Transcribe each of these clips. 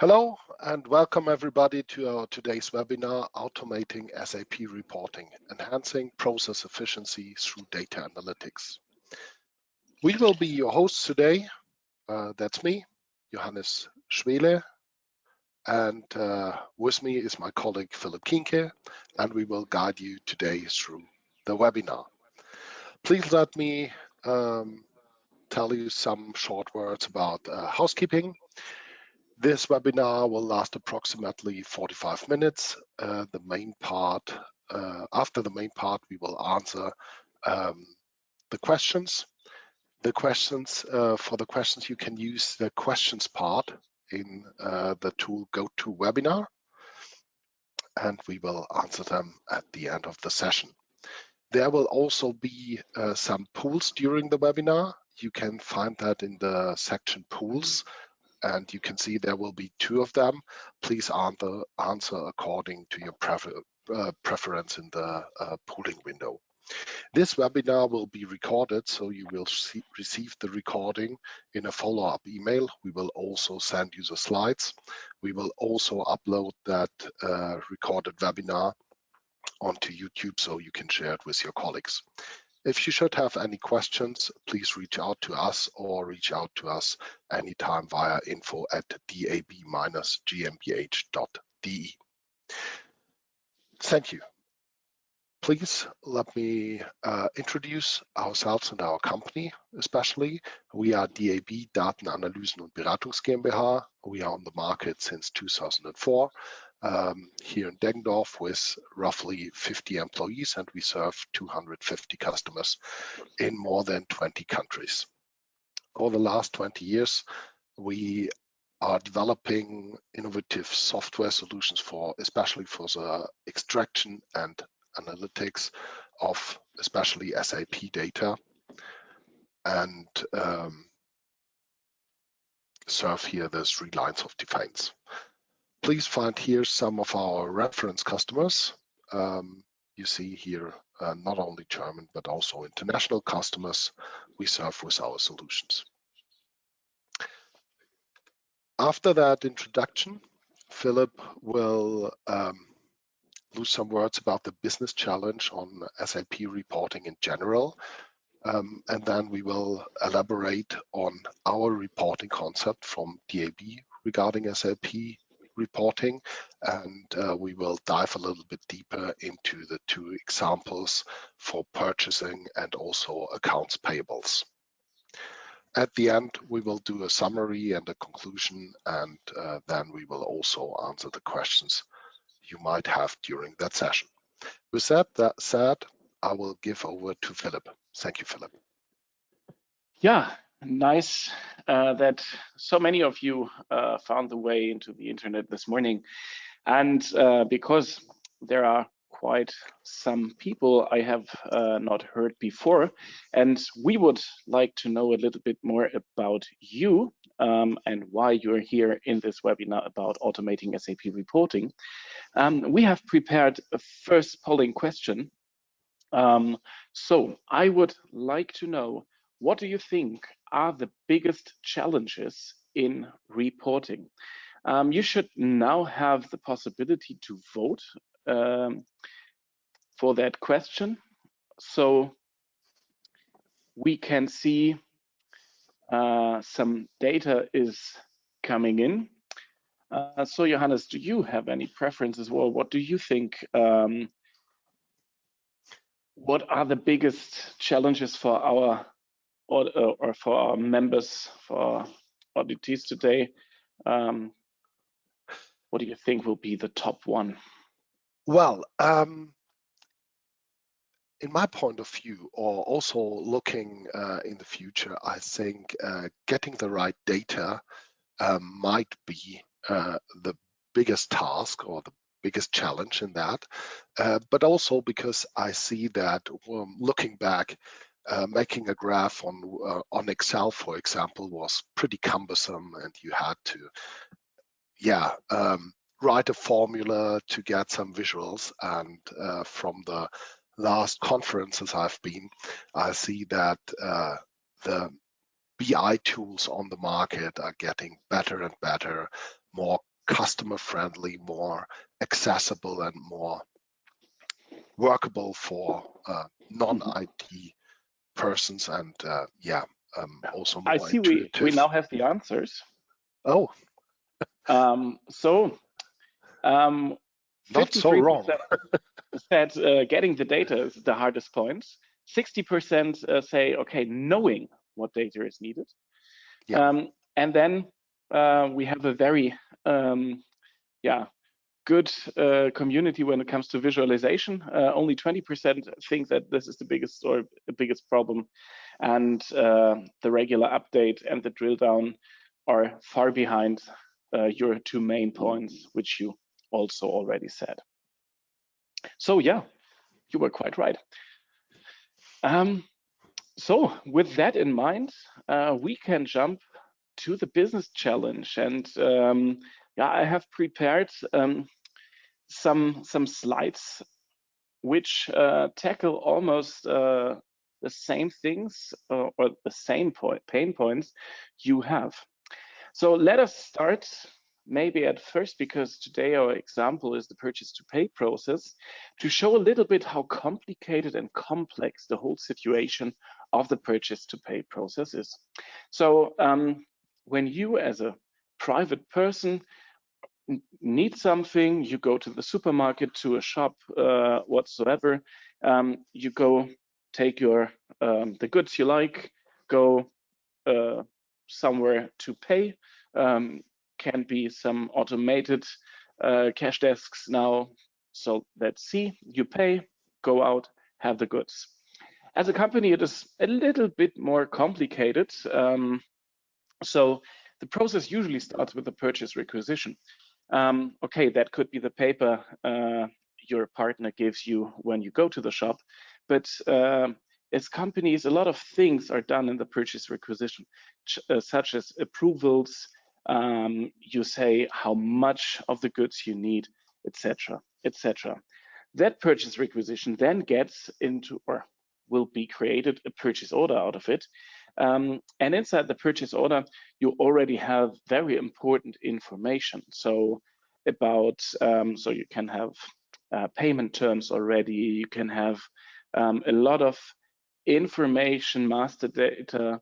Hello and welcome everybody to our today's webinar, Automating SAP Reporting, Enhancing Process Efficiency Through Data Analytics. We will be your hosts today. That's me, Johannes Schwele, and with me is my colleague Philip Kienke, and we will guide you today through the webinar. Please let me tell you some short words about housekeeping. This webinar will last approximately 45 minutes. After the main part, we will answer the questions. For the questions, you can use the questions part in the tool GoToWebinar, and we will answer them at the end of the session. There will also be some polls during the webinar. You can find that in the section Polls, and you can see there will be 2 of them. Please answer according to your preference in the polling window. This webinar will be recorded, so you will receive the recording in a follow-up email. We will also send you the slides. We will also upload that recorded webinar onto YouTube so you can share it with your colleagues. If you should have any questions, please reach out to us or reach out to us anytime via info@dab-gmbh.de. Thank you. Please let me introduce ourselves and our company, especially. We are DAB, Datenanalysen und Beratungs GmbH. We are on the market since 2004. Here in Deggendorf with roughly 50 employees, and we serve 250 customers in more than 20 countries. Over the last 20 years, we are developing innovative software solutions especially for the extraction and analytics of especially SAP data, and serve here the 3 lines of defense. Please find here some of our reference customers. You see here not only German, but also international customers we serve with our solutions. After that introduction, Philip will lose some words about the business challenge on SAP reporting in general. And then we will elaborate on our reporting concept from DAB regarding SAP reporting, and we will dive a little bit deeper into the 2 examples for purchasing and also accounts payables. At the end, we will do a summary and a conclusion, and then we will also answer the questions you might have during that session. With that said, I will give over to Philip. Thank you, Philip. Yeah, nice that so many of you found the way into the internet this morning. And because there are quite some people I have not heard before, and we would like to know a little bit more about you and why you're here in this webinar about automating SAP reporting. We have prepared a first polling question. So I would like to know, what do you think are the biggest challenges in reporting? You should now have the possibility to vote for that question. So we can see some data is coming in. So Johannes, do you have any preferences? Well, what do you think? What are the biggest challenges for our or for our members, for our auditees today? What do you think will be the top one? Well, in my point of view, or also looking in the future, I think getting the right data might be the biggest task or the biggest challenge in that, but also because I see that looking back, making a graph on Excel, for example, was pretty cumbersome, and you had to, write a formula to get some visuals. And from the last conferences I've been, I see that the BI tools on the market are getting better and better, more customer friendly, more accessible, and more workable for non-IT persons, and also I more see we intuitive. now have the answers. Oh, So not so 53% wrong. said getting the data is the hardest point. 60% say, okay, knowing what data is needed. Yeah. And then we have a very good community when it comes to visualization. Only 20% think that this is the biggest problem, and the regular update and the drill down are far behind your two main points, which you also already said. So yeah, you were quite right. So with that in mind, we can jump to the business challenge, and I have prepared some slides which tackle almost the same things or the same pain points you have. So let us start maybe at first, because today our example is the purchase to pay process, to show a little bit how complicated and complex the whole situation of the purchase to pay process is. So when you as a private person need something, you go to the supermarket, to a shop whatsoever, you go take your the goods you like, go somewhere to pay. Can be some automated cash desks now. So let's see, you pay, go out, have the goods. As a company, it is a little bit more complicated. So the process usually starts with the purchase requisition. Okay, that could be the paper your partner gives you when you go to the shop, but as companies, a lot of things are done in the purchase requisition, such as approvals. You say how much of the goods you need, etc., etc. That purchase requisition then gets into, or will be created, a purchase order out of it. And inside the purchase order, you already have very important information. So about, so you can have payment terms already. You can have a lot of information, master data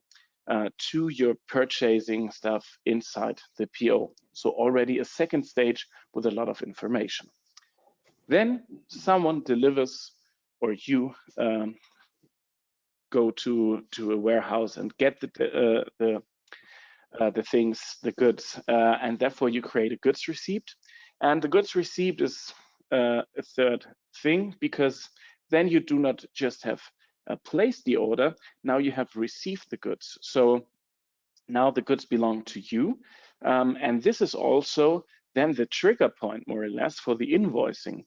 to your purchasing stuff inside the PO. So already a second stage with a lot of information. Then someone delivers, or you go to a warehouse and get the things, the goods, and therefore you create a goods receipt. And the goods receipt is a third thing, because then you do not just have placed the order, now you have received the goods. So now the goods belong to you. And this is also then the trigger point, more or less, for the invoicing.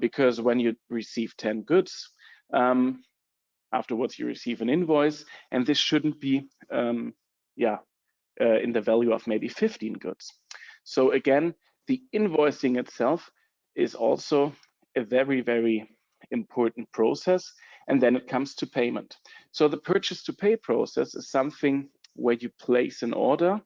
Because when you receive 10 goods, afterwards you receive an invoice, and this shouldn't be in the value of maybe 15 goods. So again, the invoicing itself is also a very, very important process. And then it comes to payment. So the purchase to pay process is something where you place an order,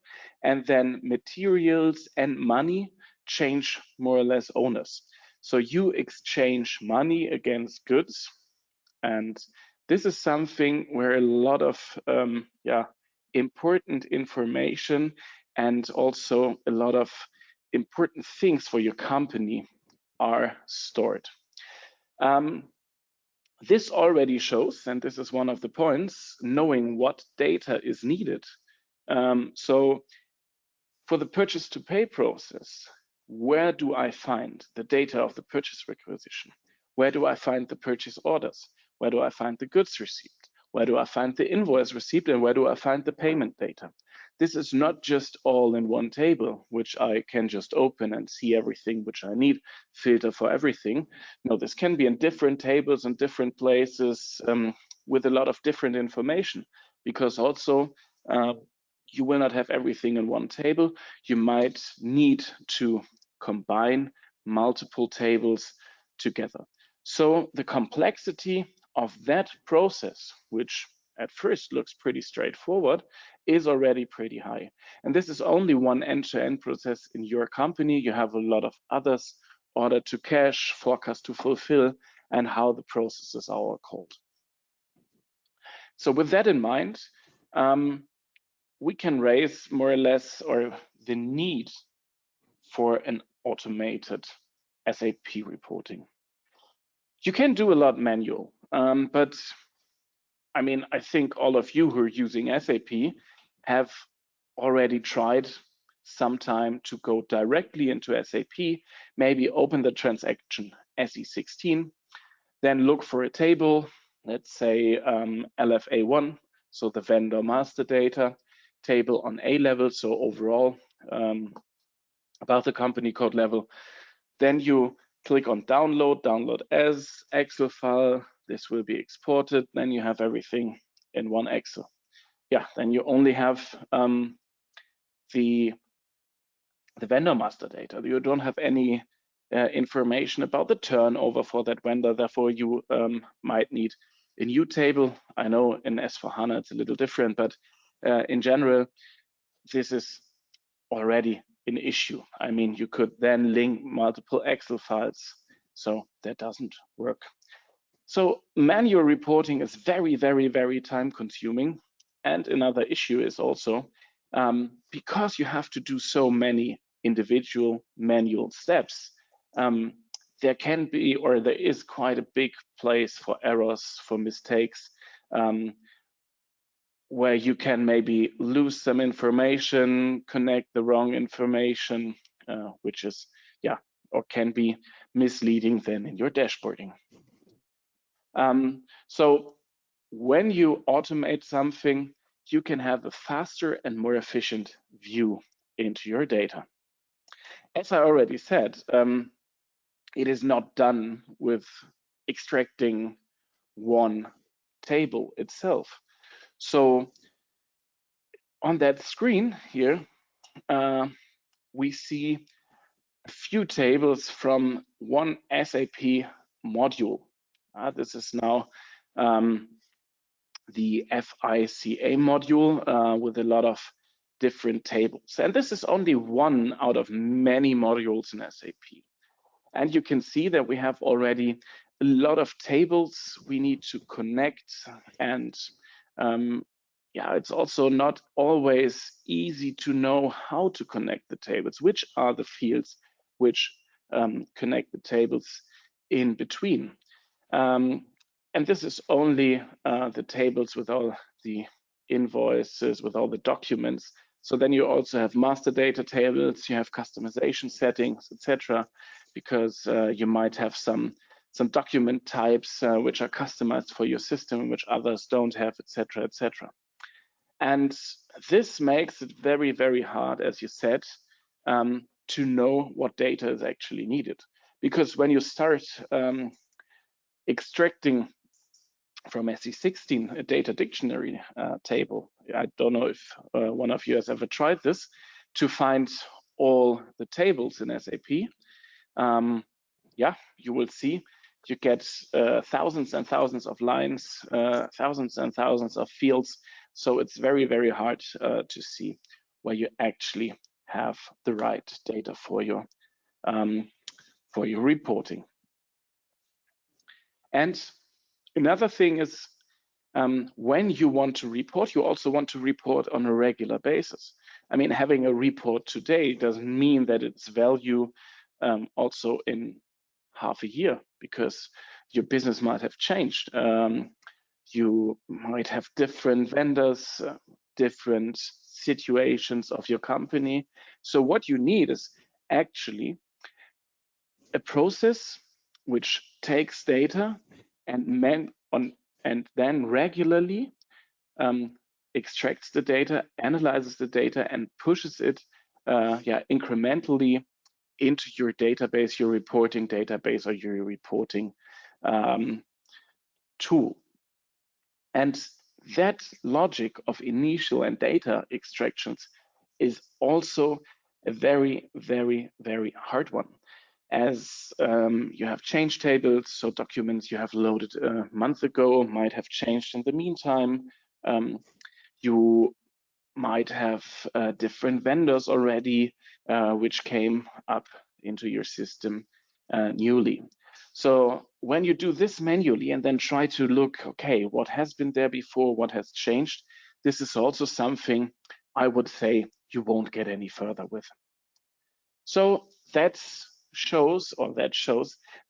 and then materials and money change more or less owners. So you exchange money against goods, and this is something where a lot of important information and also a lot of important things for your company are stored. This already shows, and this is one of the points, knowing what data is needed. So for the purchase to pay process, where do I find the data of the purchase requisition? Where do I find the purchase orders? Where do I find the goods receipt? Where do I find the invoice receipt? And where do I find the payment data? This is not just all in one table, which I can just open and see everything which I need, filter for everything. No, this can be in different tables and different places with a lot of different information, because also you will not have everything in one table. You might need to combine multiple tables together. So the complexity of that process, which at first looks pretty straightforward is already pretty high. And this is only one end-to-end process in your company. You have a lot of others: order to cash, forecast to fulfill, and how the processes are all called. So with that in mind, we can raise more or less, or the need for an automated SAP reporting. You can do a lot manual, but I mean, I think all of you who are using SAP have already tried sometime to go directly into SAP, maybe open the transaction SE16, then look for a table, let's say LFA1, so the vendor master data table on A level, so overall about the company code level. Then you click on download, download as Excel file. This will be exported. Then you have everything in one Excel. Yeah, then you only have the vendor master data. You don't have any information about the turnover for that vendor. Therefore, you might need a new table. I know in S4HANA it's a little different, but in general, this is already an issue. I mean, you could then link multiple Excel files, so that doesn't work. So manual reporting is very, very, very time consuming. And another issue is also because you have to do so many individual manual steps, there can be, or there is quite a big place for errors, for mistakes, where you can maybe lose some information, connect the wrong information, which is, yeah, or can be misleading then in your dashboarding. So when you automate something, you can have a faster and more efficient view into your data. As I already said, it is not done with extracting one table itself. So on that screen here, we see a few tables from one SAP module. This is now the FICA module with a lot of different tables. And this is only one out of many modules in SAP. And you can see that we have already a lot of tables we need to connect. And yeah, it's also not always easy to know how to connect the tables, which are the fields which connect the tables in between. And this is only the tables with all the invoices, with all the documents. So then you also have master data tables, you have customization settings, etc., because you might have some document types which are customized for your system, which others don't have, etc., etc. And this makes it very, very hard, as you said, to know what data is actually needed. Because when you start extracting from SE16 a data dictionary table, I don't know if one of you has ever tried this, to find all the tables in SAP. Yeah, you will see you get thousands and thousands of lines, thousands and thousands of fields. So it's very, very hard to see where you actually have the right data for your reporting. And another thing is when you want to report, you also want to report on a regular basis. I mean, having a report today doesn't mean that its value also in half a year, because your business might have changed. You might have different vendors, different situations of your company. So what you need is actually a process which takes data and then regularly extracts the data, analyzes the data, and pushes it incrementally into your database, your reporting database, or your reporting tool. And that logic of initial and data extractions is also a very, very, very hard one, as you have change tables, so documents you have loaded a month ago might have changed in the meantime. You might have different vendors already, which came up into your system newly. So when you do this manually and then try to look, okay, what has been there before, what has changed, this is also something I would say you won't get any further with. So that shows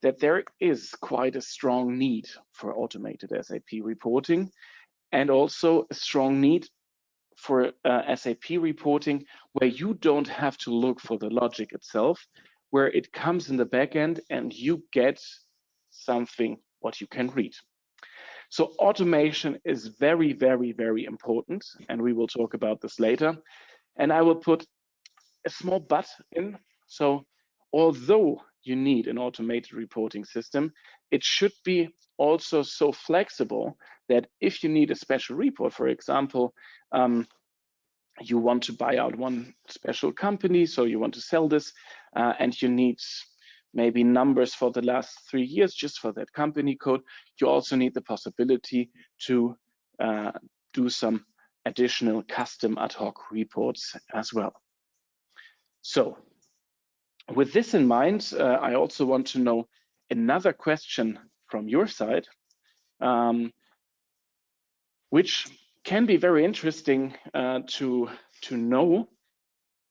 that there is quite a strong need for automated SAP reporting, and also a strong need for SAP reporting where you don't have to look for the logic itself, where it comes in the backend and you get something what you can read. So automation is very, very, very important, and we will talk about this later. And I will put a small but in. So although you need an automated reporting system, it should be also so flexible that if you need a special report, for example, you want to buy out one special company, so you want to sell this, and you need maybe numbers for the last 3 years just for that company code, you also need the possibility to do some additional custom ad hoc reports as well. So with this in mind, I also want to know another question from your side, which can be very interesting to know.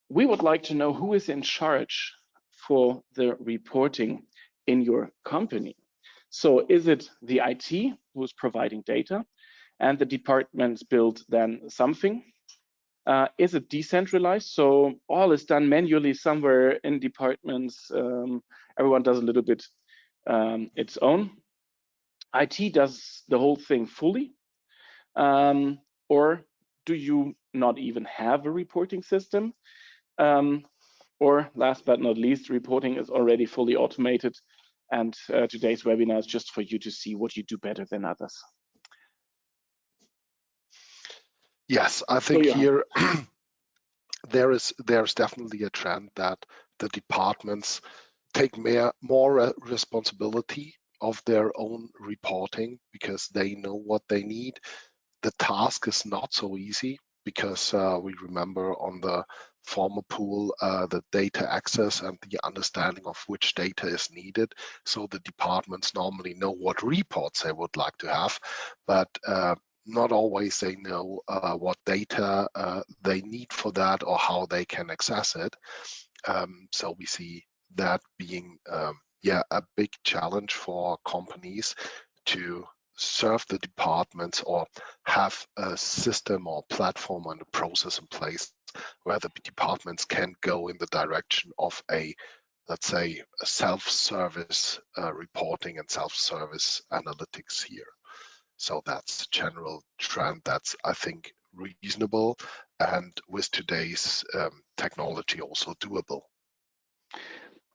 We would like to know who is in charge for the reporting in your company. So is it the IT who's providing data and the departments build then something? Is it decentralized? So all is done manually somewhere in departments. Everyone does a little bit its own. IT does the whole thing fully. Or do you not even have a reporting system? Or last but not least, reporting is already fully automated, and today's webinar is just for you to see what you do better than others. Yes, I think here there's definitely a trend that the departments take more responsibility of their own reporting because they know what they need. The task is not so easy because we remember on the former pool the data access and the understanding of which data is needed. So the departments normally know what reports they would like to have, but not always they know what data they need for that or how they can access it. So we see that being a big challenge for companies to serve the departments or have a system or platform and a process in place where the departments can go in the direction of let's say, a self-service reporting and self-service analytics here. So that's a general trend that's, I think, reasonable and with today's technology also doable.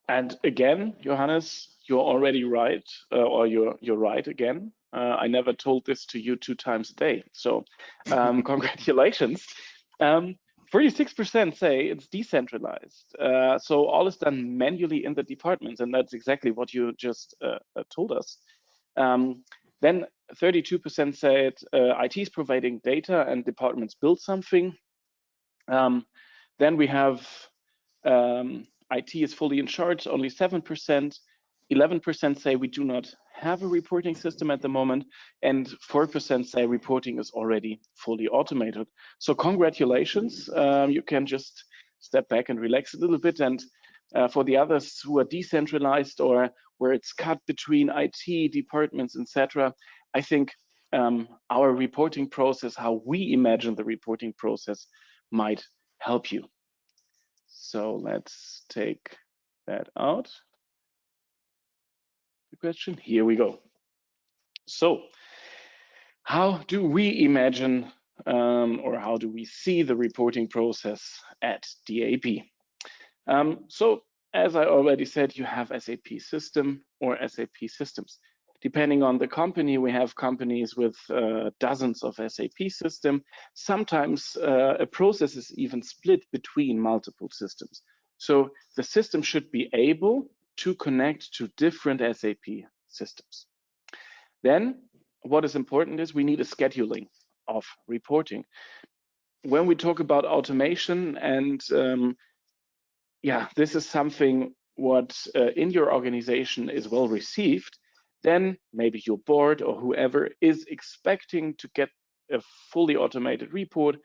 And again, Johannes, you're already right, or you're right again. I never told this to you 2 times a day, so congratulations. 46% say it's decentralized, so all is done manually in the departments, and that's exactly what you just told us. Then 32% said IT is providing data and departments build something. Then we have IT is fully in charge, only 7%. 11% say we do not have a reporting system at the moment, and 4% say reporting is already fully automated. So congratulations, you can just step back and relax a little bit. And for the others who are decentralized or where it's cut between IT departments, etc., I think our reporting process, how we imagine the reporting process, might help you. So let's take that out. The question, here we go. So how do we imagine or how do we see the reporting process at DAB? So as I already said, you have SAP system or SAP systems. Depending on the company, we have companies with dozens of SAP systems. Sometimes a process is even split between multiple systems. So the system should be able to connect to different SAP systems. Then what is important is we need a scheduling. of reporting. When we talk about automation, and yeah, this is something what in your organization is well received, then maybe your board or whoever is expecting to get a fully automated report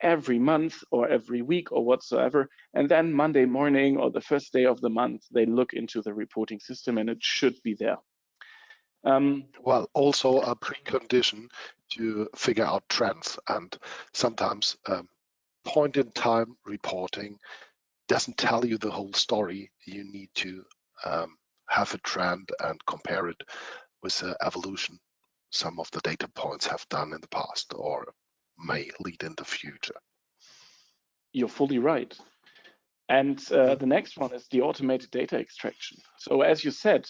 every month or every week or whatsoever, and then Monday morning or the first day of the month they look into the reporting system and it should be there. Well, also a precondition to figure out trends, and sometimes point-in-time reporting doesn't tell you the whole story. You need to have a trend and compare it with the evolution some of the data points have done in the past or may lead in the future. You're fully right. And the next one is the automated data extraction. So as you said,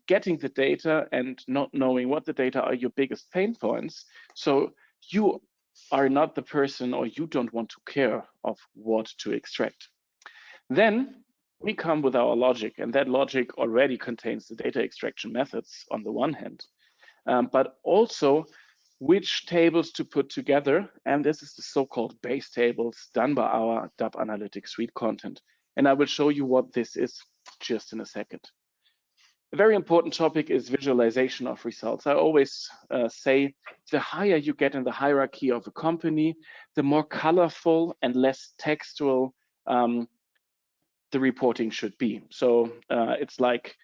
getting the data and not knowing what the data are your biggest pain points. So you are not the person, or you don't want to care of what to extract. Then we come with our logic, and that logic already contains the data extraction methods on the one hand, but also which tables to put together. And this is the so-called base tables done by our DAP Analytics Suite content. And I will show you what this is just in a second. A very important topic is visualization of results. I always say the higher you get in the hierarchy of a company, the more colorful and less textual the reporting should be. So it's like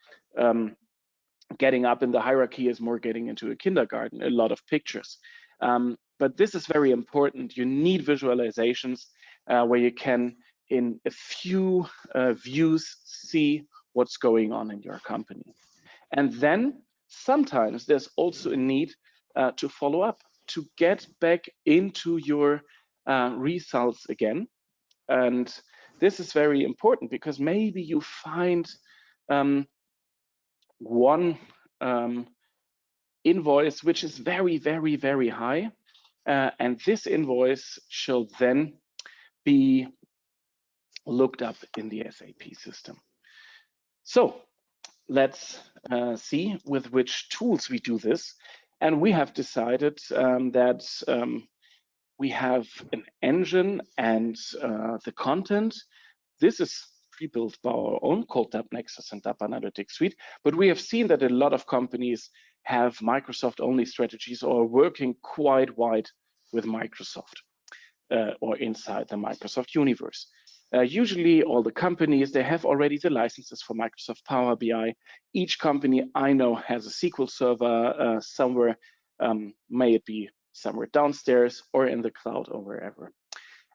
getting up in the hierarchy is more getting into a kindergarten, a lot of pictures. But this is very important. You need visualizations where you can, in a few views, see what's going on in your company. And then sometimes there's also a need to follow up, to get back into your results again. And this is very important because maybe you find one invoice which is very, very, very high. And this invoice shall then be looked up in the SAP system. So let's see with which tools we do this. And we have decided that we have an engine and the content. This is pre-built by our own called DAP Nexus and DAP Analytics Suite. But we have seen that a lot of companies have Microsoft-only strategies or are working quite wide with Microsoft or inside the Microsoft universe. Usually all the companies, they have already the licenses for Microsoft Power BI. Each company I know has a SQL server somewhere, may it be somewhere downstairs or in the cloud or wherever.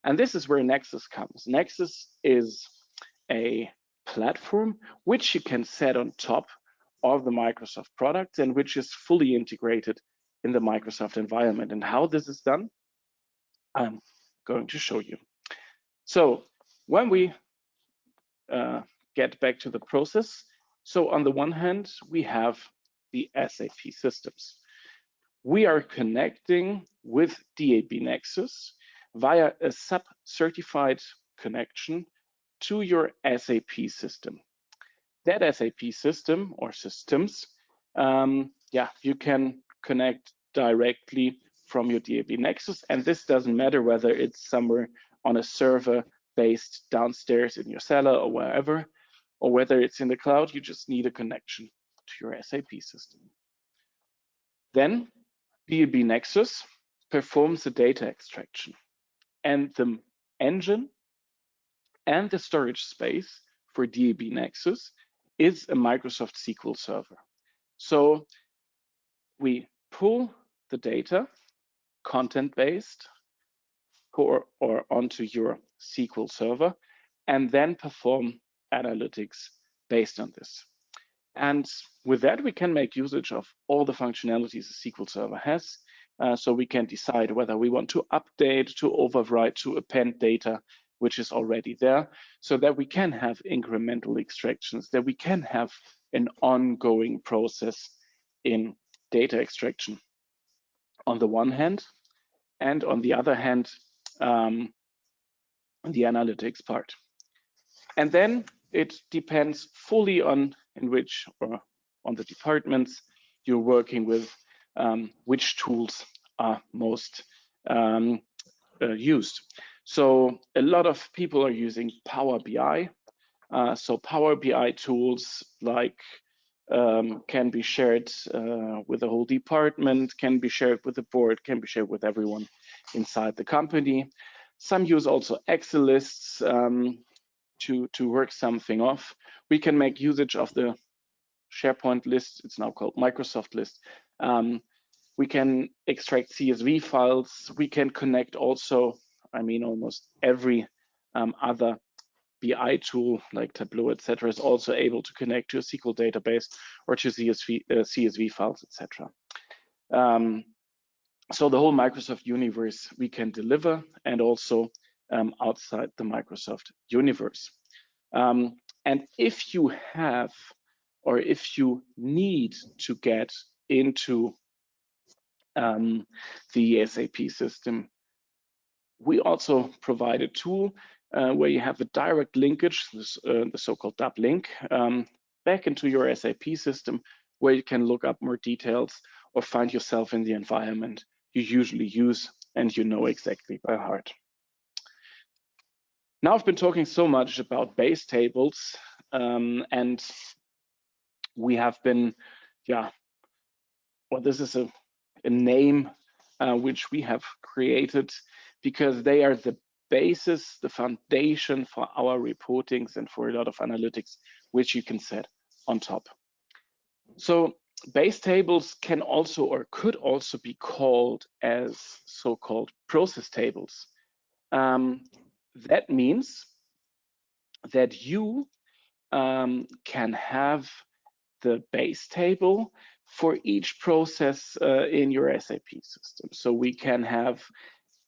And this is where Nexus comes. Nexus is a platform which you can set on top of the Microsoft products and which is fully integrated in the Microsoft environment. And how this is done, I'm going to show you. So when we get back to the process, so on the one hand, we have the SAP systems. We are connecting with DAB Nexus via a SAP certified connection to your SAP system. That SAP system or systems, you can connect directly from your DAB Nexus. And this doesn't matter whether it's somewhere on a server based downstairs in your cellar or wherever, or whether it's in the cloud, you just need a connection to your SAP system. Then DAB Nexus performs the data extraction, and the engine and the storage space for DAB Nexus is a Microsoft SQL server. So we pull the data content-based or onto your SQL server and then perform analytics based on this. And with that, we can make usage of all the functionalities a SQL Server has. So we can decide whether we want to update, to overwrite, to append data, which is already there, so that we can have incremental extractions, that we can have an ongoing process in data extraction on the one hand, and on the other hand, the analytics part. And then it depends fully on in which or on the departments you're working with, which tools are most used. So a lot of people are using Power BI. So Power BI tools like can be shared with the whole department, can be shared with the board, can be shared with everyone inside the company. Some use also Excel lists to work something off. We can make usage of the SharePoint list. It's now called Microsoft list. We can extract CSV files. We can connect also, almost every other BI tool like Tableau, etc., is also able to connect to a SQL database or to CSV files, etc. So the whole Microsoft universe we can deliver, and also outside the Microsoft universe. And if you have, or if you need to get into the SAP system, we also provide a tool where you have a direct linkage, the so-called DAP link, back into your SAP system, where you can look up more details or find yourself in the environment you usually use and you know exactly by heart. Now I've been talking so much about base tables, and we have been, this is a name which we have created because they are the basis, the foundation for our reportings and for a lot of analytics, which you can set on top. So base tables can also, or could also, be called as so-called process tables. That means that you can have the base table for each process in your SAP system. So we can have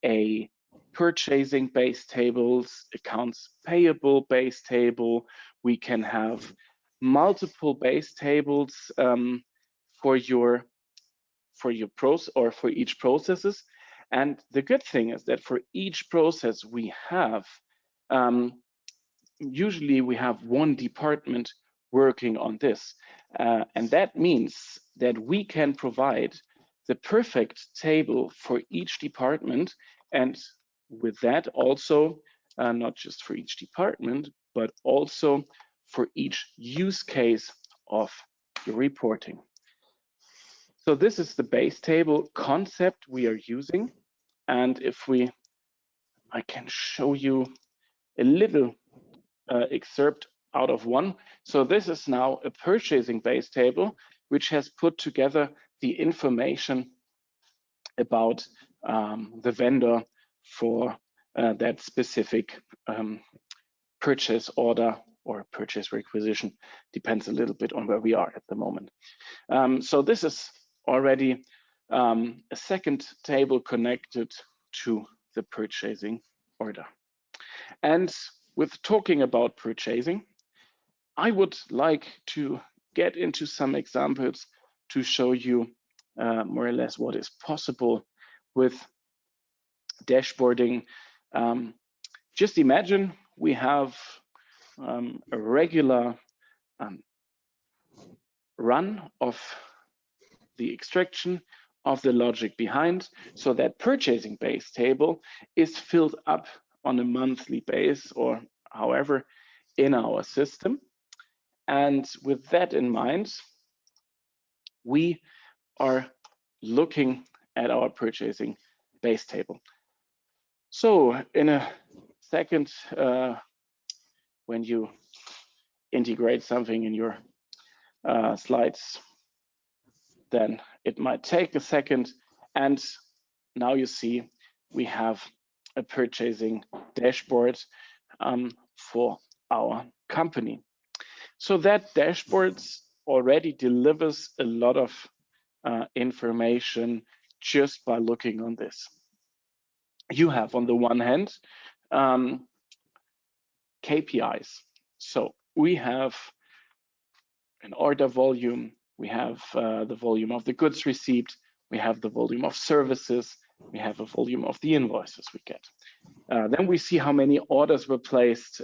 a purchasing base tables, accounts payable base table. We can have multiple base tables for each processes. And the good thing is that for each process we have, usually we have one department working on this. And that means that we can provide the perfect table for each department, and with that also, not just for each department, but also for each use case of your reporting. So this is the base table concept we are using. And if I can show you a little excerpt out of one. So this is now a purchasing base table, which has put together the information about the vendor for that specific purchase order or purchase requisition. Depends a little bit on where we are at the moment. So this is already a second table connected to the purchasing order. And with talking about purchasing, I would like to get into some examples to show you more or less what is possible with dashboarding. Just imagine we have a regular run of the extraction of the logic behind, so that purchasing base table is filled up on a monthly base or however in our system. And with that in mind, we are looking at our purchasing base table. So in a second, when you integrate something in your slides, then it might take a second. And now you see we have a purchasing dashboard for our company. So that dashboard already delivers a lot of information just by looking on this. You have on the one hand KPIs. So we have an order volume, we have the volume of the goods received, we have the volume of services, we have a volume of the invoices we get. Then we see how many orders were placed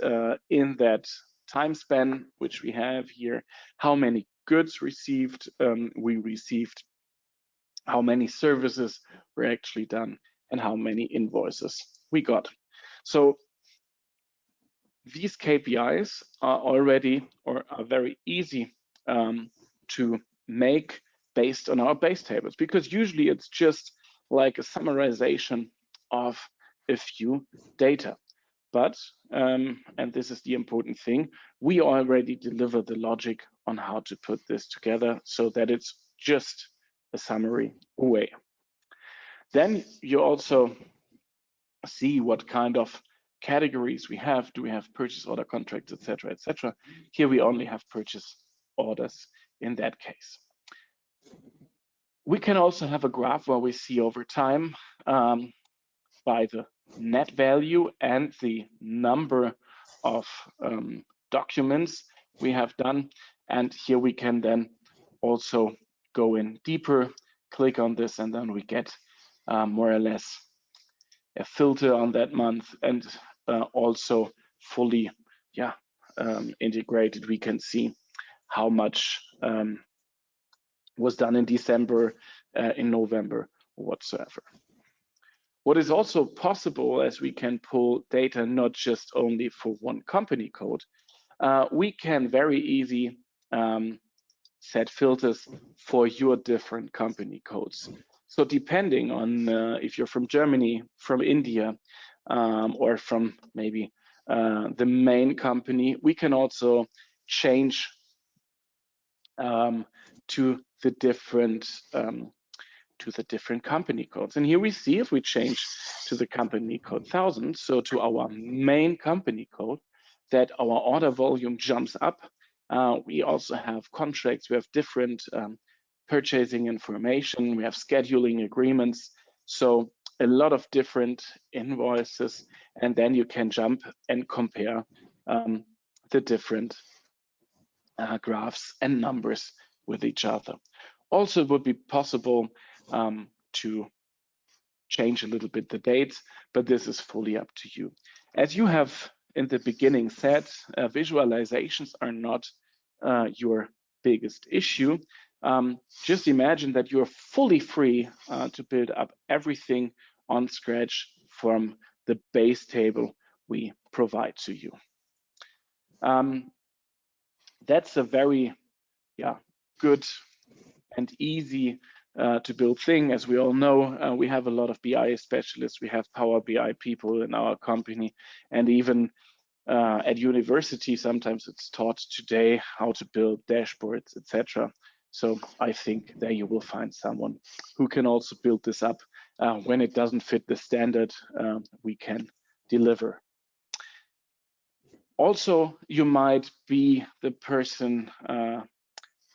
in that time span, which we have here, how many goods received we received, how many services were actually done, and how many invoices we got. So these KPIs are already or are very easy to make based on our base tables, because usually it's just like a summarization of a few data. But, and this is the important thing, we already deliver the logic on how to put this together so that it's just a summary away. Then you also see what kind of categories we have. Do we have purchase order contracts, etc., etc.? Here we only have purchase orders in that case. We can also have a graph where we see over time by the net value and the number of documents we have done. And here we can then also go in deeper, click on this, and then we get more or less a filter on that month, and also fully integrated. We can see how much was done in December, in November, or whatsoever. What is also possible, as we can pull data not just only for one company code, we can very easy set filters for your different company codes. So depending on if you're from Germany, from India, or from maybe the main company, we can also change to the different company codes. And here we see, if we change to the company code 1000, so to our main company code, that our order volume jumps up. We also have contracts, we have different purchasing information, we have scheduling agreements, so a lot of different invoices, and then you can jump and compare the different graphs and numbers with each other. Also, it would be possible to change a little bit the dates, but this is fully up to you. As you have in the beginning said, visualizations are not your biggest issue. Just imagine that you're fully free to build up everything on scratch from the base table we provide to you. That's a very good and easy to build thing. As we all know, we have a lot of BI specialists, we have Power BI people in our company, and even at university, sometimes it's taught today how to build dashboards, etc. So I think there you will find someone who can also build this up when it doesn't fit the standard we can deliver. Also, you might be the person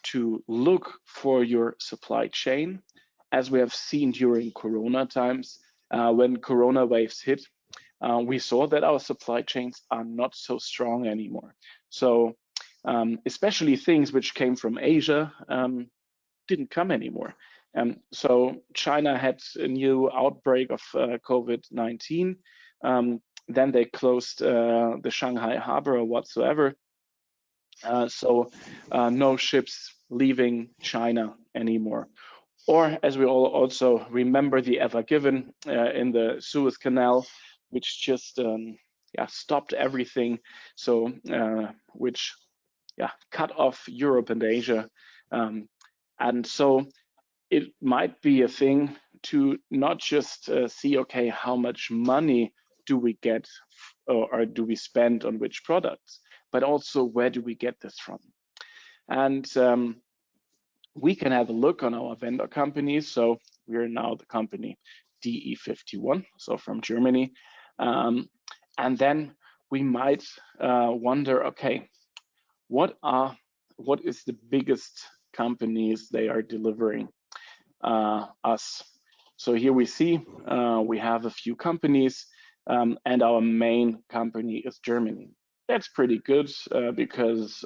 to look for your supply chain. As we have seen during Corona times, when Corona waves hit, we saw that our supply chains are not so strong anymore. So especially things which came from Asia didn't come anymore. So China had a new outbreak of COVID-19. Then they closed the Shanghai harbor or whatsoever. So no ships leaving China anymore. Or, as we all also remember, the Ever Given in the Suez Canal, which just stopped everything. So which cut off Europe and Asia. And so it might be a thing to not just see, okay, how much money do we get or do we spend on which products, but also where do we get this from? And we can have a look on our vendor companies. So we are now the company DE51, so from Germany. And then we might wonder, okay, what is the biggest companies they are delivering us? So here we see we have a few companies, and our main company is Germany. That's pretty good because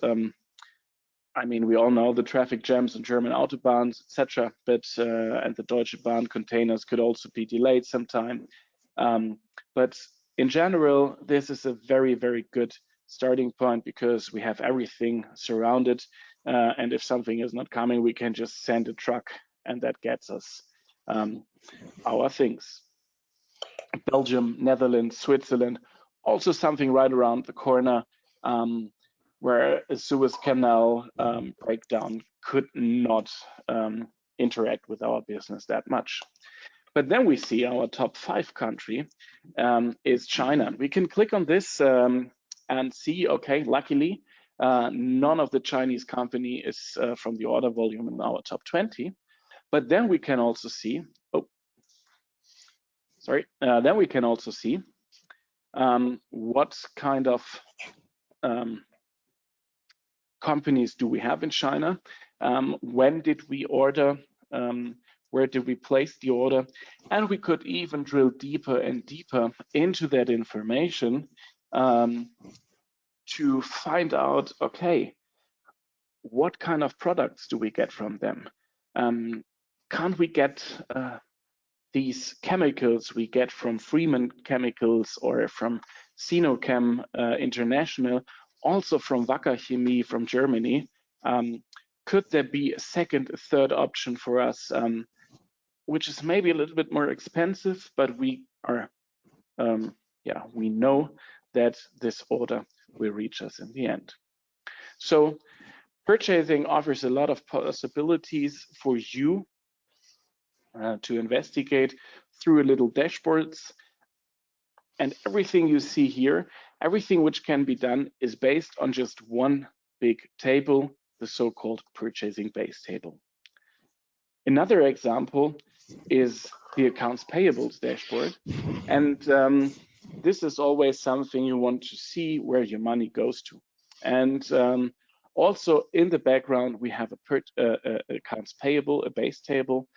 I mean, we all know the traffic jams on German autobahns, etc. But and the Deutsche Bahn containers could also be delayed sometime. But in general, this is a very, very good starting point because we have everything surrounded. And if something is not coming, we can just send a truck, and that gets us our things. Belgium, Netherlands, Switzerland, also something right around the corner, where a Suez Canal breakdown could not interact with our business that much. But then we see our top 5 country is China. We can click on this and see, okay, luckily, none of the Chinese company is from the order volume in our top 20. But then we can also see, then we can also see what kind of companies do we have in China? When did we order? Where did we place the order? And we could even drill deeper and deeper into that information to find out, okay, what kind of products do we get from them? Can't we get these chemicals we get from Freeman Chemicals or from Sinochem International, also from Wacker Chemie from Germany? Could there be a second, a third option for us, which is maybe a little bit more expensive, but we are, we know that this order will reach us in the end. So purchasing offers a lot of possibilities for you to investigate through little dashboards. And everything you see here, everything which can be done is based on just one big table, the so-called purchasing base table. Another example is the accounts payables dashboard. And this is always something you want to see where your money goes to. And also in the background, we have a accounts payable, a base table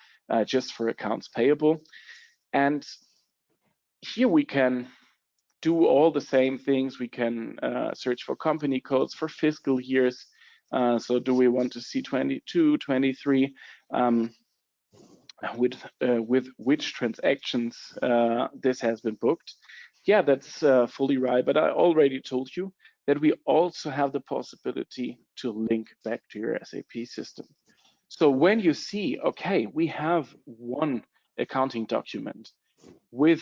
just for accounts payable. And here we can do all the same things. We can search for company codes for fiscal years. So do we want to see 22, 23, with which transactions this has been booked? Yeah, that's fully right. But I already told you that we also have the possibility to link back to your SAP system. So when you see, okay, we have one accounting document with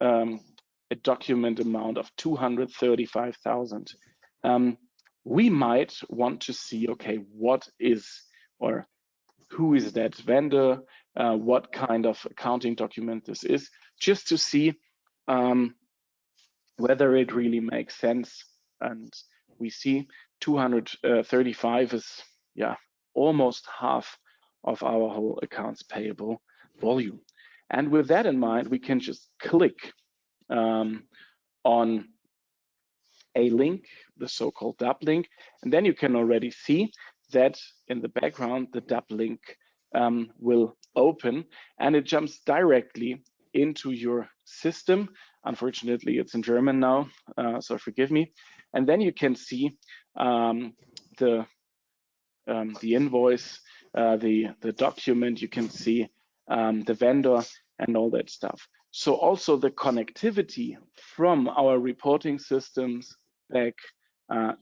a document amount of 235,000, we might want to see, okay, what is, or who is that vendor, what kind of accounting document this is, just to see whether it really makes sense. And we see 235 is, yeah, almost half of our whole accounts payable volume. And with that in mind, we can just click on a link, the so-called DAP link, and then you can already see that in the background, the DAP link will open, and it jumps directly into your system. Unfortunately, it's in German now, so forgive me. And then you can see the invoice, the document, you can see the vendor and all that stuff. So also the connectivity from our reporting systems back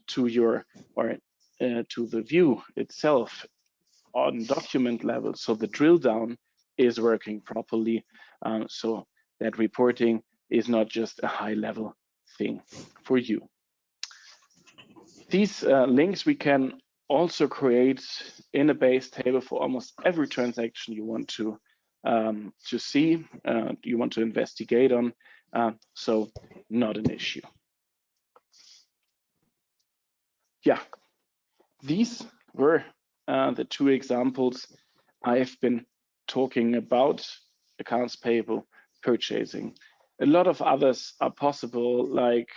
to your, or to the view itself on document level. So the drill down is working properly. So that reporting is not just a high level thing for you. These links we can also create in a base table for almost every transaction you want to see, you want to investigate on. So not an issue. Yeah, these were the two examples I've been talking about: accounts payable, purchasing. A lot of others are possible, like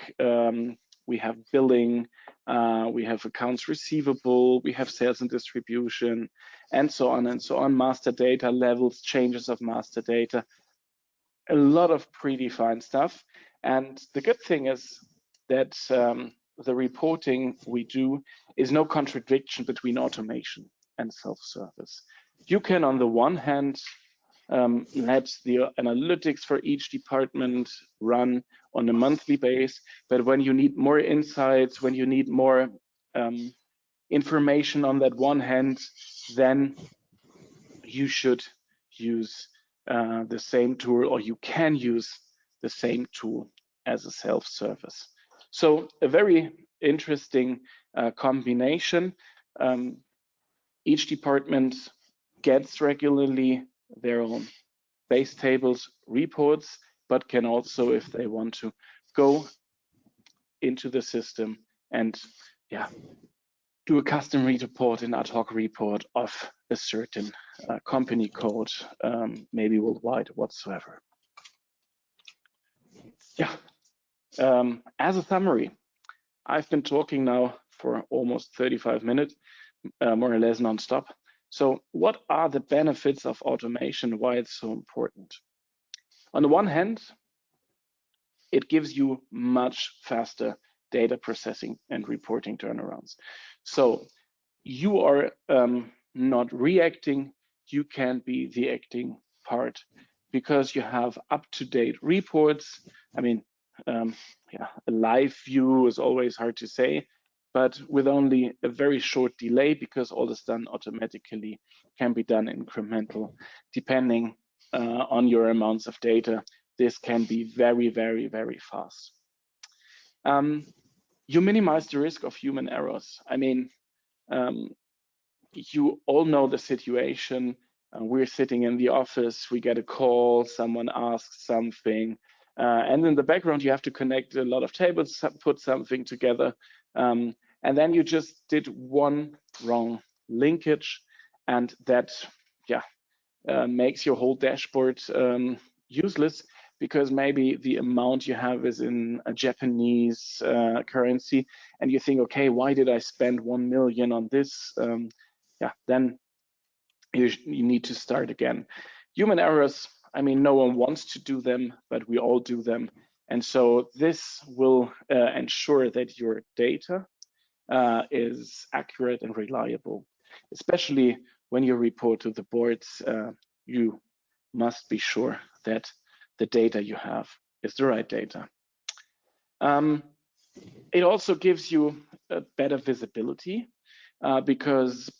we have billing, we have accounts receivable, we have sales and distribution, and so on and so on, master data levels, changes of master data, a lot of predefined stuff. And the good thing is that the reporting we do is no contradiction between automation and self-service. You can, on the one hand, let the analytics for each department run on a monthly basis, but when you need more insights, when you need more information on that one hand, then you should use the same tool, or you can use the same tool as a self-service. So a very interesting combination. Each department gets regularly their own base tables, reports, but can also, if they want to, go into the system and do a custom report, an ad hoc report of a certain company code, maybe worldwide, whatsoever. As a summary, I've been talking now for almost 35 minutes, more or less non-stop. So what are the benefits of automation, why it's so important? On the one hand, it gives you much faster data processing and reporting turnarounds. So you are not reacting, you can be the acting part because you have up-to-date reports. I mean, a live view is always hard to say, but with only a very short delay, because all this done automatically, can be done incremental. Depending on your amounts of data, this can be very, very, very fast. You minimize the risk of human errors. I mean, you all know the situation. We're sitting in the office, we get a call, someone asks something, and in the background you have to connect a lot of tables, put something together, and then you just did one wrong linkage, and that makes your whole dashboard useless, because maybe the amount you have is in a Japanese currency, and you think, okay, why did I spend 1 million on this? Then you need to start again. Human errors, I mean, no one wants to do them, but we all do them. And so this will ensure that your data is accurate and reliable, especially when you report to the boards. You must be sure that the data you have is the right data. It also gives you a better visibility because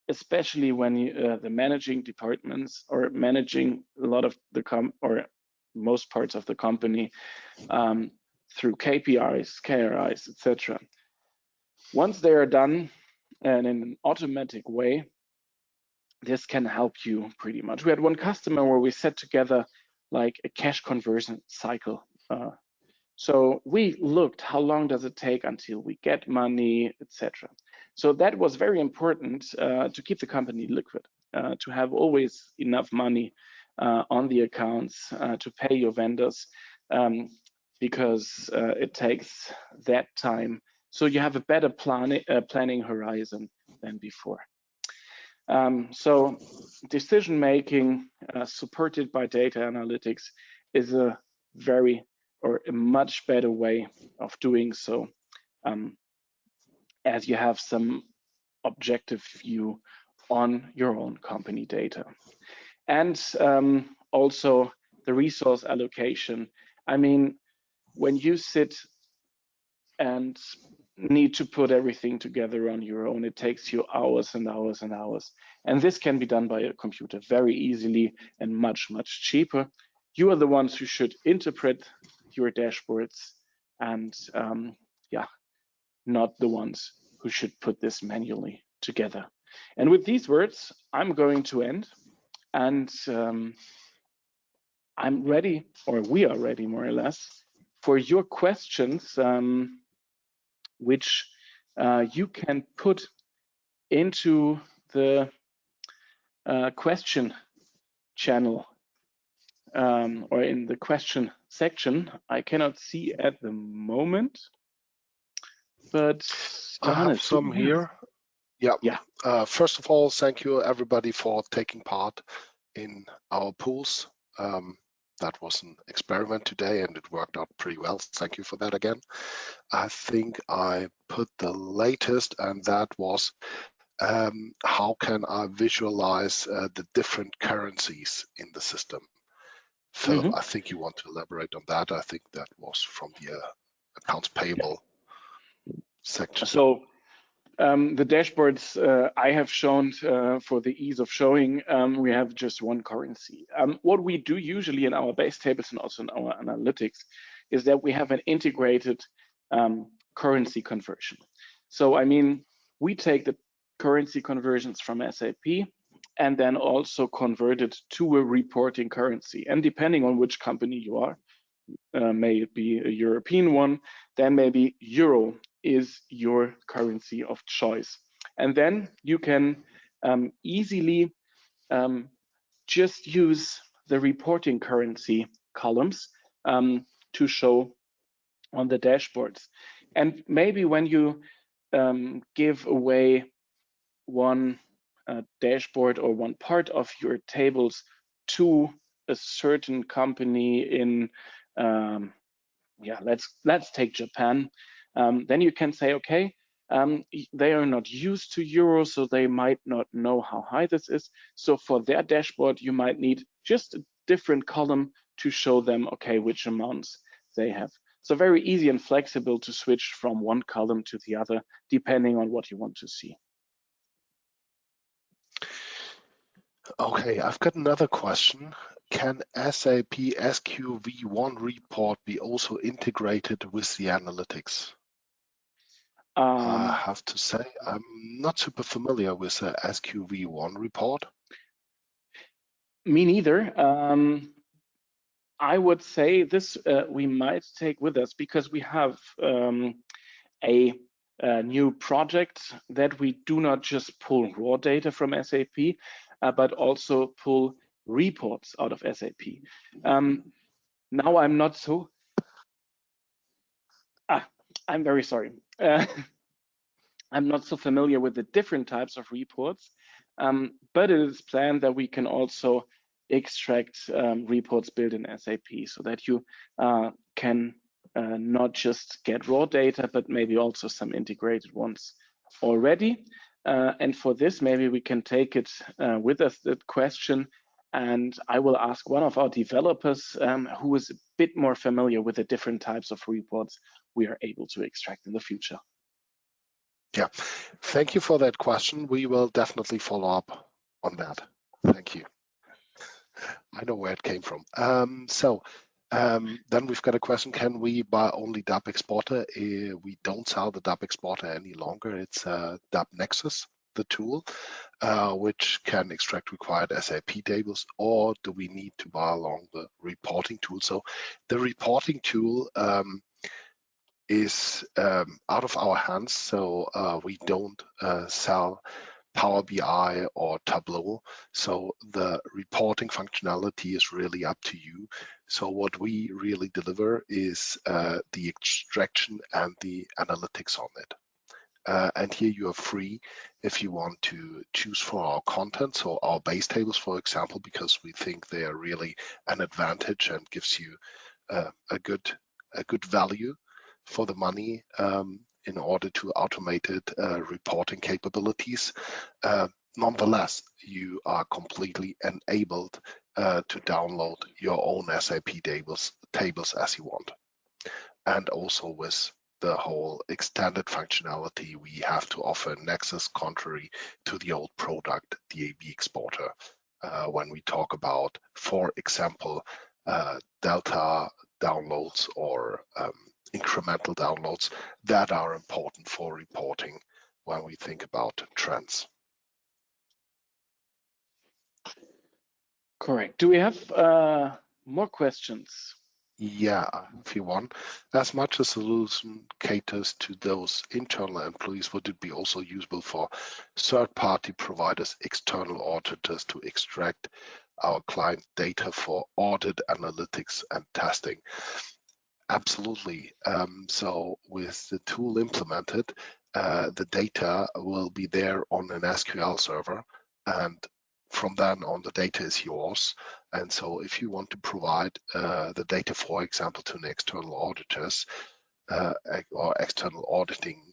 especially when the managing departments or managing a lot of the most parts of the company through KPIs, KRIs, etc. Once they are done and in an automatic way, this can help you pretty much. We had one customer where we set together like a cash conversion cycle. So we looked how long does it take until we get money, etc. So that was very important to keep the company liquid, to have always enough money on the accounts to pay your vendors, because it takes that time. So you have a better planning horizon than before. So decision making supported by data analytics is a much better way of doing so, as you have some objective view on your own company data. And also the resource allocation. I mean, when you sit and need to put everything together on your own, it takes you hours and hours and hours. And this can be done by a computer very easily and much, much cheaper. You are the ones who should interpret your dashboards and not the ones who should put this manually together. And with these words, I'm going to end, and I'm ready, or we are ready more or less, for your questions, which you can put into the question channel or in the question section. I cannot see at the moment, but I have some here. Yeah. First of all, thank you everybody for taking part in our pools. That was an experiment today and it worked out pretty well. Thank you for that again. I think I put the latest, and that was how can I visualize the different currencies in the system? Philip, I think you want to elaborate on that. I think that was from the accounts payable section. So The dashboards I have shown for the ease of showing, we have just one currency. What we do usually in our base tables and also in our analytics is that we have an integrated currency conversion. So, I mean, we take the currency conversions from SAP and then also convert it to a reporting currency. And depending on which company you are, may it be a European one, then maybe Euro is your currency of choice. And then you can easily just use the reporting currency columns to show on the dashboards. And maybe when you give away one dashboard or one part of your tables to a certain company in let's take Japan. Then you can say, okay, they are not used to euro, so they might not know how high this is. So for their dashboard, you might need just a different column to show them, okay, which amounts they have. So very easy and flexible to switch from one column to the other, depending on what you want to see. Okay, I've got another question. Can SAP SQV1 report be also integrated with the analytics? I have to say, I'm not super familiar with the SQV1 report. Me neither. I would say this we might take with us because we have a new project that we do not just pull raw data from SAP, but also pull reports out of SAP. Now I'm not so. I'm very sorry. I'm not so familiar with the different types of reports, but it is planned that we can also extract reports built in SAP so that you can not just get raw data, but maybe also some integrated ones already. And for this, maybe we can take it with us, that question, and I will ask one of our developers who is a bit more familiar with the different types of reports we are able to extract in the future. Yeah, thank you for that question. We will definitely follow up on that. Thank you. I know where it came from. Then we've got a question, can we buy only DAP exporter? We don't sell the DAP exporter any longer. It's DAP Nexus, the tool, which can extract required SAP tables, or do we need to buy along the reporting tool? So the reporting tool is out of our hands, so we don't sell Power BI or Tableau. So the reporting functionality is really up to you. So what we really deliver is the extraction and the analytics on it. And here you are free if you want to choose for our content, so our base tables, for example, because we think they are really an advantage and gives you a good value for the money in order to automated reporting capabilities. Nonetheless, you are completely enabled to download your own SAP tables as you want. And also with the whole extended functionality we have to offer Nexus, contrary to the old product, the AB exporter, when we talk about, for example, delta downloads or incremental downloads that are important for reporting when we think about trends. Correct. Do we have more questions? Yeah, if you want. As much as the solution caters to those internal employees, would it be also usable for third-party providers, external auditors, to extract our client data for audit, analytics, and testing? Absolutely. So with the tool implemented, the data will be there on an SQL server, and from then on, the data is yours. And so if you want to provide the data, for example, to an external auditors or external auditing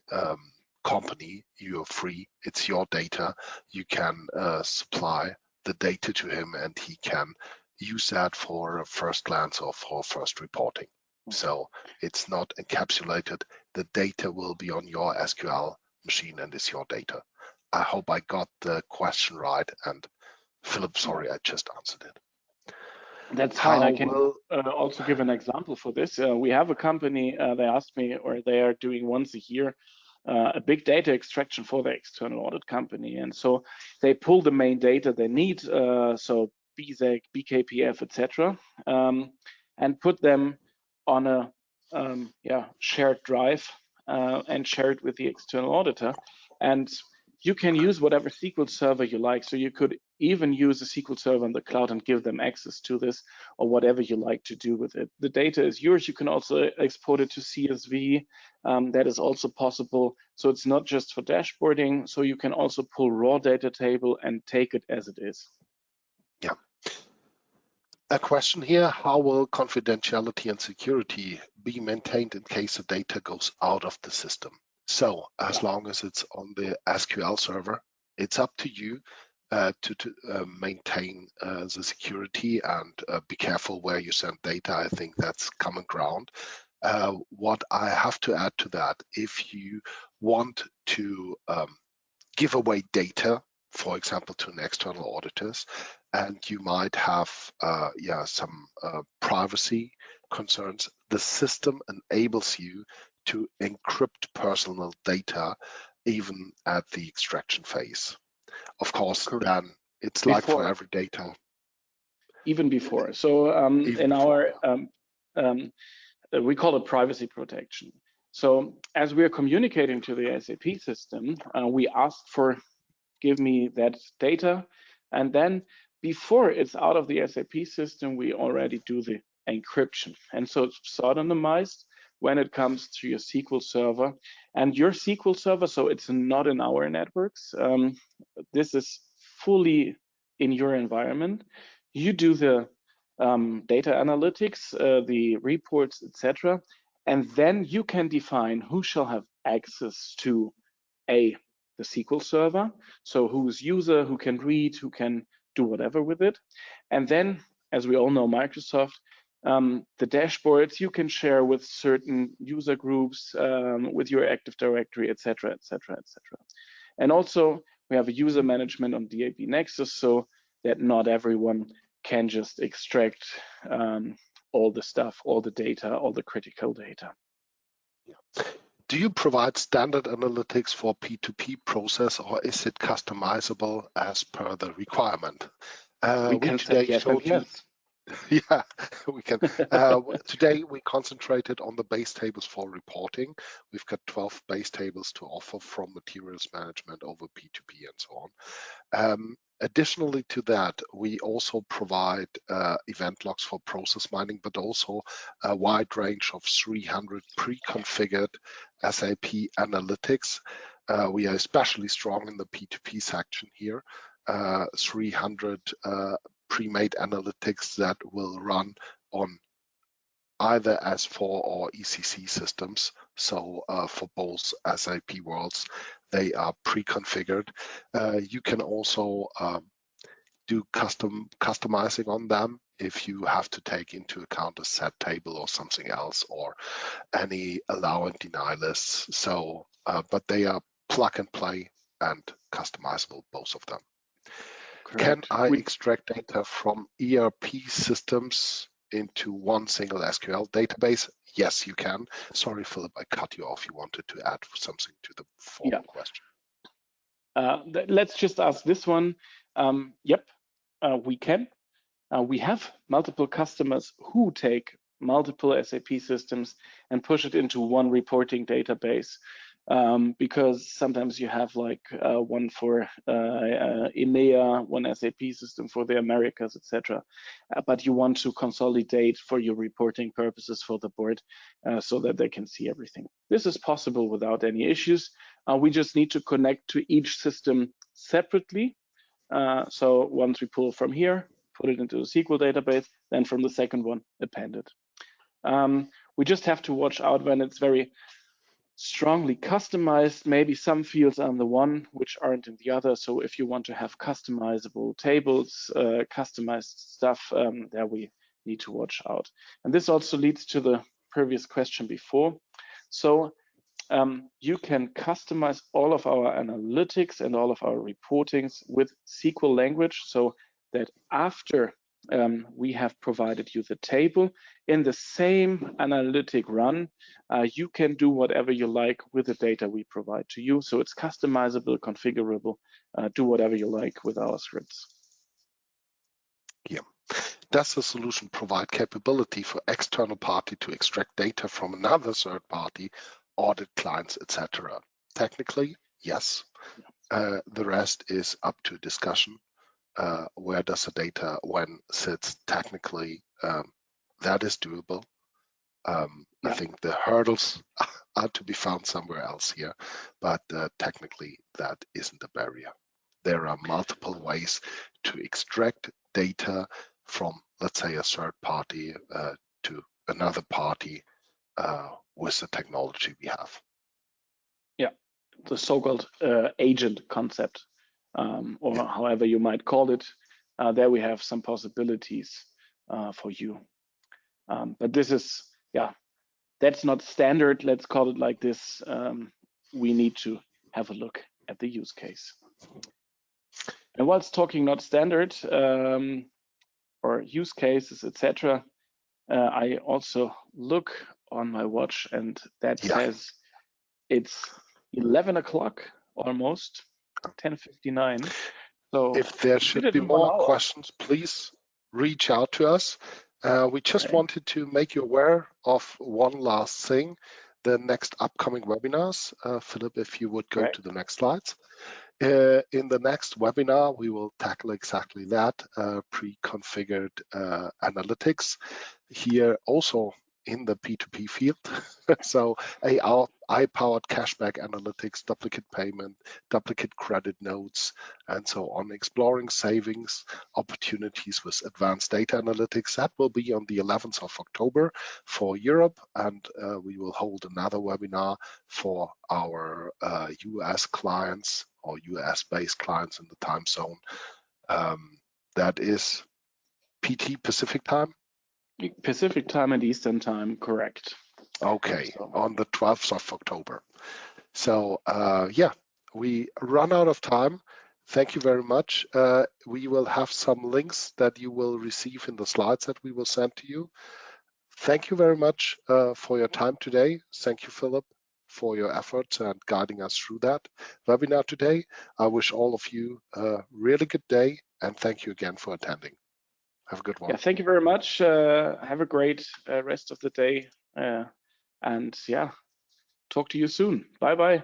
company, you're free. It's your data. You can supply the data to him, and he can use that for a first glance or for first reporting. So it's not encapsulated. The data will be on your SQL machine and is your data. I hope I got the question right. And Philip, sorry, I just answered it. That's fine. I can also give an example for this. We have a company, they asked me, or they are doing once a year, a big data extraction for the external audit company. And so they pull the main data they need, so BSEC, BKPF, etc., and put them on a shared drive and share it with the external auditor. And you can use whatever SQL server you like. So you could even use a SQL server in the cloud and give them access to this, or whatever you like to do with it. The data is yours. You can also export it to CSV. That is also possible. So it's not just for dashboarding. So you can also pull raw data table and take it as it is. Yeah. A question here: how will confidentiality and security be maintained in case the data goes out of the system? So as long as it's on the SQL server, it's up to you to maintain the security and be careful where you send data. I think that's common ground. What I have to add to that, if you want to give away data, for example, to an external auditors, and you might have some privacy concerns, the system enables you to encrypt personal data even at the extraction phase. Of course, Correct. then it's like for every data. Even before. So in our, we call it privacy protection. So as we are communicating to the SAP system, we ask for, give me that data. And then before it's out of the SAP system, we already do the encryption. And so it's pseudonymized when it comes to your SQL server. And your SQL server, so it's not in our networks. This is fully in your environment. You do the data analytics, the reports, etc. And then you can define who shall have access to the SQL server, so who's user, who can read, who can do whatever with it. And then, as we all know, Microsoft, the dashboards you can share with certain user groups, with your Active Directory, etc., etc., etc. And also, we have a user management on DAP Nexus, so that not everyone can just extract all the stuff, all the data, all the critical data. Yeah. Do you provide standard analytics for P2P process, or is it customizable as per the requirement? We can say yes and yes. Yeah, we can. Today we concentrated on the base tables for reporting. We've got 12 base tables to offer, from materials management over P2P and so on. Additionally to that, we also provide event logs for process mining, but also a wide range of 300 pre-configured SAP analytics. We are especially strong in the P2P section here. 300 pre-made analytics that will run on either S4 or ECC systems. So for both SAP worlds, they are pre-configured. You can also do customizing on them if you have to take into account a set table or something else, or any allow and deny lists. So, but they are plug and play and customizable, both of them. Correct. Can I extract data from ERP systems into one single SQL database? Yes, you can. Sorry, Philip, I cut you off. You wanted to add something to the former question. Let's just ask this one. Yep, we can. We have multiple customers who take multiple SAP systems and push it into one reporting database. Because sometimes you have like one for EMEA, one SAP system for the Americas, etc. But you want to consolidate for your reporting purposes for the board so that they can see everything. This is possible without any issues. We just need to connect to each system separately. So once we pull from here, put it into a SQL database, then from the second one, append it. We just have to watch out when it's very strongly customized. Maybe some fields are in the one which aren't in the other. So if you want to have customizable tables, customized stuff, there we need to watch out. And this also leads to the previous question before. So you can customize all of our analytics and all of our reportings with SQL language, so that after we have provided you the table, in the same analytic run, you can do whatever you like with the data we provide to you. So it's customizable, configurable, do whatever you like with our scripts. Yeah. Does the solution provide capability for external party to extract data from another third party, audit clients, etc.? Technically, yes. The rest is up to discussion. Where does the data when sits technically? That is doable. I think the hurdles are to be found somewhere else here, but technically that isn't a barrier. There are multiple ways to extract data from, let's say, a third party to another party with the technology we have. Yeah, the so-called agent concept, or however you might call it. There we have some possibilities for you. But this is, that's not standard. Let's call it like this. We need to have a look at the use case. And whilst talking not standard or use cases, etc., I also look on my watch, and that says it's 11 o'clock almost, 10:59. So if there should be more questions, please reach out to us. We just wanted to make you aware of one last thing, the next upcoming webinars. Philip, if you would go to the next slides. In the next webinar, we will tackle exactly that, pre-configured analytics. Here also in the P2P field. So AI-powered cashback analytics, duplicate payment, duplicate credit notes, and so on, exploring savings opportunities with advanced data analytics. That will be on the 11th of October for Europe, and we will hold another webinar for our US clients or US-based clients in the time zone. That is PT Pacific time? Pacific time and Eastern time, correct. Okay, so on the 12th of October. So yeah, we run out of time. Thank you very much. We will have some links that you will receive in the slides that we will send to you. Thank you very much for your time today. Thank you, Philip, for your efforts and guiding us through that webinar today. I wish all of you a really good day, and thank you again for attending. Have a good one. Yeah, thank you very much. Have a great rest of the day. And yeah, talk to you soon. Bye-bye.